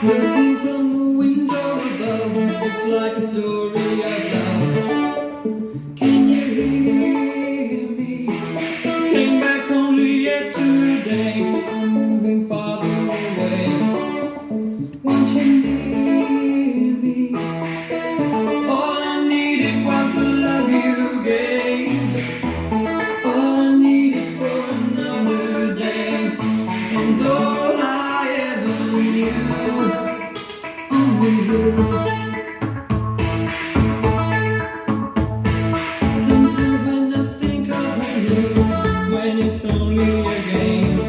Looking from the window above, it's like a story of love. Can you hear me? Came back only yesterday. I'm moving farther away. Won't you near me? All I needed was the love you gave. All I needed for another day. And all I ever knew, only you. Sometimes when I think of you, when it's only a game,